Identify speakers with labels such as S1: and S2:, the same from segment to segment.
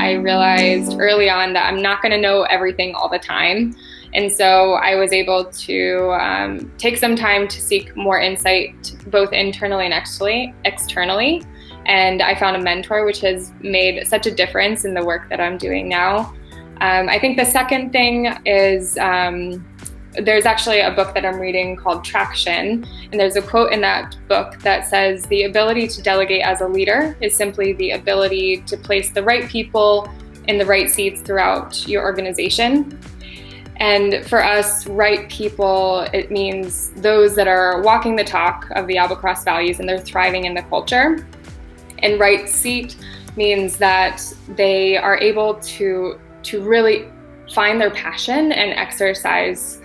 S1: I realized early on that I'm not going to know everything all the time. And so I was able to take some time to seek more insight, both internally and externally. And I found a mentor, which has made such a difference in the work that I'm doing now. I think the second thing is there's actually a book that I'm reading called Traction. And there's a quote in that book that says, "The ability to delegate as a leader is simply the ability to place the right people in the right seats throughout your organization." And for us, right people, it means those that are walking the talk of the Albacross values and they're thriving in the culture. And right seat means that they are able to really find their passion and exercise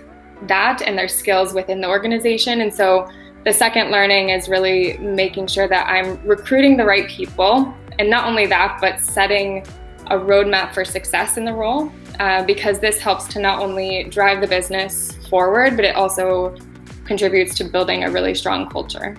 S1: that and their skills within the organization. And so the second learning is really making sure that I'm recruiting the right people, and not only that, but setting a roadmap for success in the role, because this helps to not only drive the business forward, but it also contributes to building a really strong culture.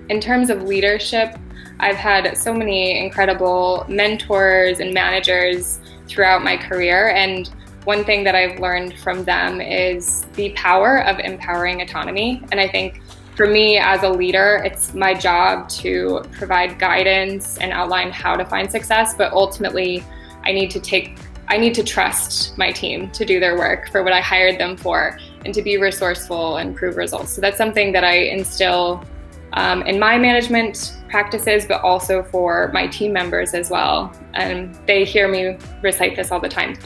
S1: In terms of leadership, I've had so many incredible mentors and managers throughout my career, and one thing that I've learned from them is the power of empowering autonomy. And I think for me as a leader, it's my job to provide guidance and outline how to find success, but ultimately I need to trust my team to do their work for what I hired them for, and to be resourceful and prove results. So that's something that I instill in my management practices, but also for my team members as well. And they hear me recite this all the time.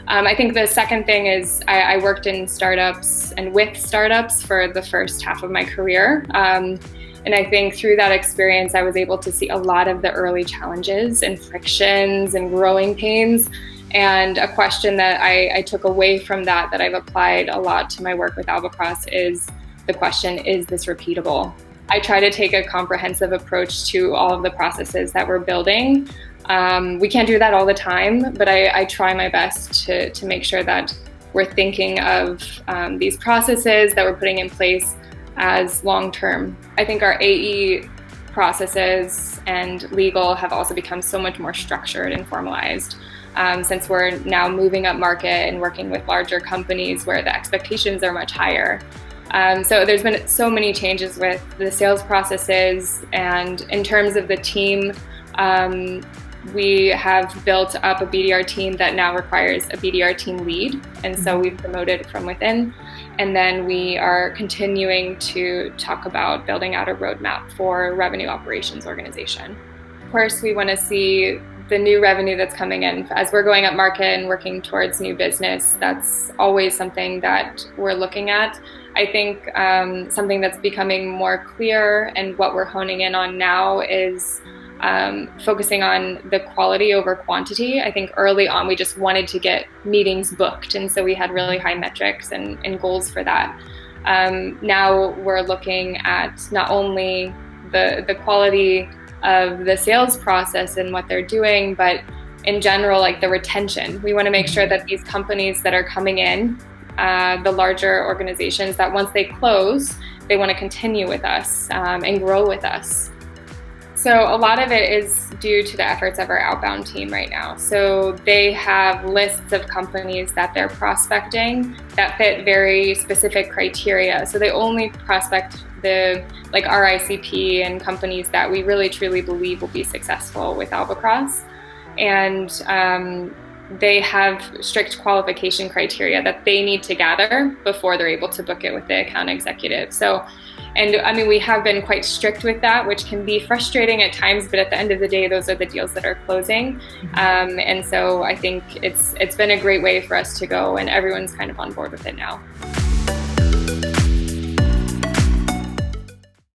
S1: I think the second thing is I worked in startups and with startups for the first half of my career. And I think through that experience, I was able to see a lot of the early challenges and frictions and growing pains. And a question that I took away from that I've applied a lot to my work with Albacross is the question, is this repeatable? I try to take a comprehensive approach to all of the processes that we're building. We can't do that all the time, but I try my best to make sure that we're thinking of these processes that we're putting in place as long-term. I think our AE processes and legal have also become so much more structured and formalized, since we're now moving up market and working with larger companies where the expectations are much higher. So there's been so many changes with the sales processes, and in terms of the team, we have built up a BDR team that now requires a BDR team lead, and so we've promoted from within. And then we are continuing to talk about building out a roadmap for revenue operations organization. Of course, we want to see the new revenue that's coming in as we're going up market and working towards new business. That's always something that we're looking at. I think something that's becoming more clear and what we're honing in on now is focusing on the quality over quantity. I think early on we just wanted to get meetings booked, and so we had really high metrics and goals for that. Now we're looking at not only the quality of the sales process and what they're doing, but in general, like the retention. We want to make sure that these companies that are coming in, the larger organizations, that once they close, they want to continue with us and grow with us. So a lot of it is due to the efforts of our outbound team right now. So they have lists of companies that they're prospecting that fit very specific criteria. So they only prospect our ICP and companies that we really truly believe will be successful with Albacross. And they have strict qualification criteria that they need to gather before they're able to book it with the account executive. And I mean, we have been quite strict with that, which can be frustrating at times, but at the end of the day, those are the deals that are closing. And so I think it's been a great way for us to go, and everyone's kind of on board with it now.